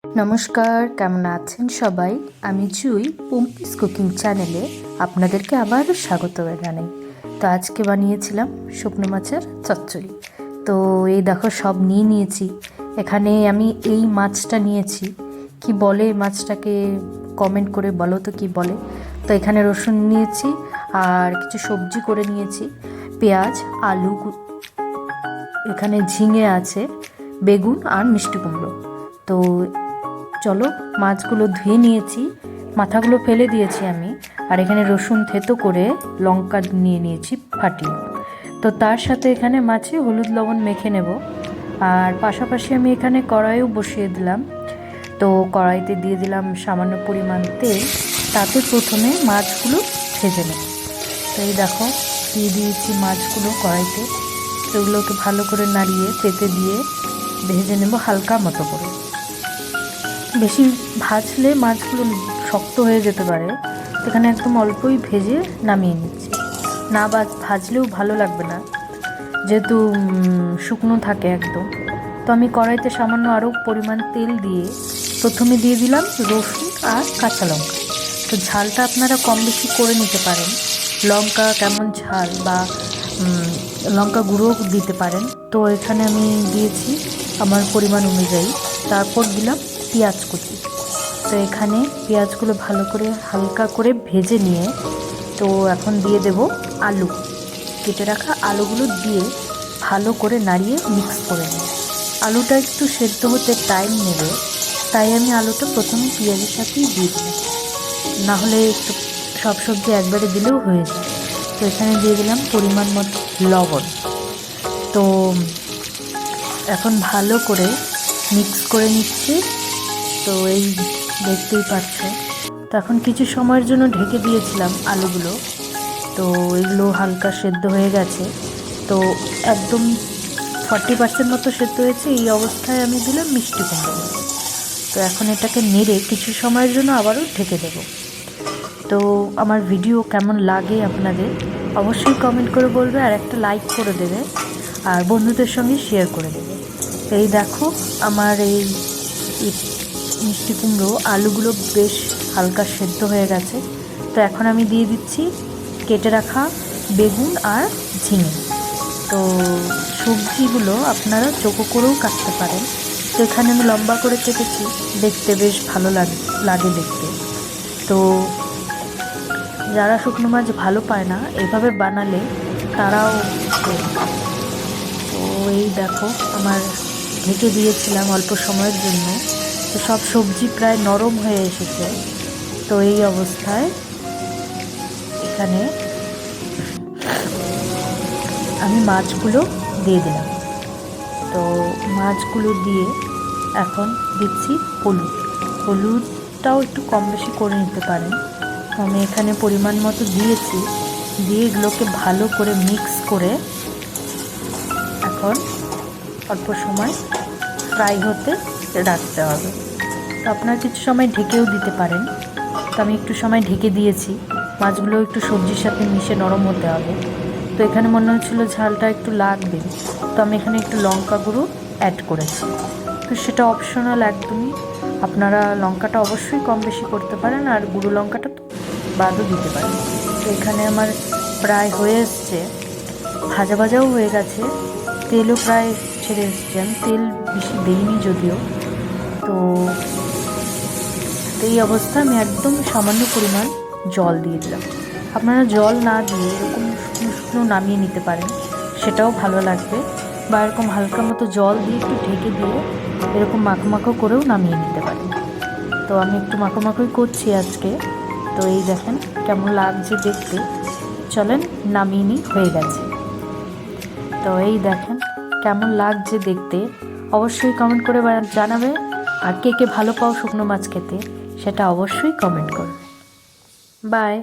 নমস্কার, কেমন আছেন সবাই? আমি জুই পুম্পিস কুকিং চ্যানেলে আপনাদেরকে আবারও স্বাগত জানাই। তো আজকে বানিয়েছিলাম শুকনো মাছের চচ্চড়ি। তো এই দেখো সব নিয়ে নিয়েছি। এখানে আমি এই মাছটা নিয়েছি, কি বলে মাছটাকে কমেন্ট করে বলো তো কি বলে। তো এখানে রসুন নিয়েছি আর কিছু সবজি করে নিয়েছি, পেঁয়াজ, আলু, এখানে ঝিঙে আছে, বেগুন আর মিষ্টি কুমড়ো। তো চলো, মাছগুলো ধুয়ে নিয়েছি, মাথাগুলো ফেলে দিয়েছি আমি। আর এখানে রসুন থেতো করে লঙ্কা নিয়ে নিয়েছি ফাটিয়ে। তো তার সাথে এখানে মাছে হলুদ লবণ মেখে নেব। আর পাশাপাশি আমি এখানে কড়াইও বসিয়ে দিলাম। তো কড়াইতে দিয়ে দিলাম সামান্য পরিমাণ তেল, তাতে প্রথমে মাছগুলো ভেজে নেব। তো এই দেখো দিয়ে দিয়েছি মাছগুলো কড়াইতে। তো এগুলোকে ভালো করে নাড়িয়ে পেতে দিয়ে ভেজে নেব হালকা মতো করে। বেশি ভাজলে মাছগুলো শক্ত হয়ে যেতে পারে, এখানে একদম অল্পই ভেজে নামিয়ে নিচ্ছি। না ভাজলেও ভালো লাগবে না, যেহেতু শুকনো থাকে একদম। তো আমি কড়াইতে সামান্য আরও পরিমাণ তেল দিয়ে প্রথমে দিয়ে দিলাম রসুন আর কাঁচা লঙ্কা। তো ঝালটা আপনারা কম বেশি করে নিতে পারেন, লঙ্কা কেমন ঝাল বা লঙ্কা গুঁড়োও দিতে পারেন। তো এখানে আমি দিয়েছি আমার পরিমাণ অনুযায়ী। তারপর দিলাম পেঁয়াজ কুচি। তো এখানে পেঁয়াজগুলো ভালো করে হালকা করে ভেজে নিয়ে তো এখন দিয়ে দেব আলু। কেটে রাখা আলুগুলো দিয়ে ভালো করে নাড়িয়ে মিক্স করে নেব। আলুটা একটু সেদ্ধ হতে টাইম নেবে, তাই আমি আলুটা প্রথমে পেঁয়াজের সাথেই দিয়ে দিলাম, নাহলে একটু সব সবজি একবারে দিলেও হয়ে যায়। তো এখানে দিয়ে দিলাম পরিমাণ মতো লবণ। তো এখন ভালো করে মিক্স করে নিচ্ছি। তো এই দেখতেই পাচ্ছ। তো এখন কিছু সময়ের জন্য ঢেকে দিয়েছিলাম আলুগুলো। তো এগুলো হালকা সেদ্ধ হয়ে গেছে। তো একদম 40% মতো সেদ্ধ হয়েছে। এই অবস্থায় আমি দিলাম মিষ্টি কুমড়ো। তো এখন এটাকে নেড়ে কিছু সময়ের জন্য আবারও ঢেকে দেব। তো আমার ভিডিও কেমন লাগে আপনাদের অবশ্যই কমেন্ট করে বলবে, আর একটা লাইক করে দেবে, আর বন্ধুদের সঙ্গে শেয়ার করে দেবে। এই দেখো আমার এই মিষ্টি কুমড়ো আলুগুলো বেশ হালকা সেদ্ধ হয়ে গেছে। তো এখন আমি দিয়ে দিচ্ছি কেটে রাখা বেগুন আর ঝিঙে। তো সবজিগুলো আপনারা চৌকো করেও কাটতে পারেন। তো এখানে আমি লম্বা করে কেটেছি, দেখতে বেশ ভালো লাগে দেখতে। তো যারা শুকনো মাছ ভালো পায় না, এভাবে বানালে তারাও। তো এই দেখো আমার ঢেকে দিয়েছিলাম অল্প সময়ের জন্য। তো সব সবজি প্রায় নরম হয়ে এসেছে। তো এই অবস্থায় এখানে আমি মাছগুলো দিয়ে দিলাম। তো মাছগুলো দিয়ে এখন দিচ্ছি হলুদটাও একটু কম বেশি করে নিতে পারেন। আমি এখানে পরিমাণ মতো দিয়েছি, দিয়ে এগুলোকে ভালো করে মিক্স করে এখন অল্প সময় ফ্রাই হতে রাখতে হবে। তো আপনারা কিছু সময় ঢেকেও দিতে পারেন। তো আমি একটু সময় ঢেকে দিয়েছি, মাছগুলো একটু সবজির সাথে মিশে নরম হতে হবে। তো এখানে মনে হচ্ছিলো ঝালটা একটু লাগবে, তো আমি এখানে একটু লঙ্কা গুঁড়ো অ্যাড করেছি। তো সেটা অপশনাল একদমই, আপনারা লঙ্কাটা অবশ্যই কম বেশি করতে পারেন, আর গুঁড়ো লঙ্কাটা তো বাদও দিতে পারেন। তো এখানে আমার প্রায় হয়ে এসছে, ভাজা ভাজাও হয়ে গেছে, তেলও প্রায় ছেড়ে এসছে। আমি তেল বেশি দিইনি যদিও। তো এই অবস্থা আমি একদম সামান্য পরিমাণ জল দিয়ে দিলাম। আপনারা জল না দিয়ে এরকম শুকনো শুকনো নামিয়ে নিতে পারেন, সেটাও ভালো লাগবে। বা এরকম হালকা মতো জল দিয়ে একটু ঢেকে দিয়ে এরকম মাখো মাখো করেও নামিয়ে নিতে পারেন। তো আমি একটু মাখো মাখোই করছি আজকে। তো এই দেখেন কেমন লাগছে দেখতে। চলেন নামিয়ে নিই, হয়ে গেছে। তো এই দেখেন কেমন লাগছে দেখতে, অবশ্যই কমেন্ট করে জানাবে। আর কে কে ভালো পাও শুকনো মাছ খেতে, সেটা অবশ্যই কমেন্ট করবে। বাই।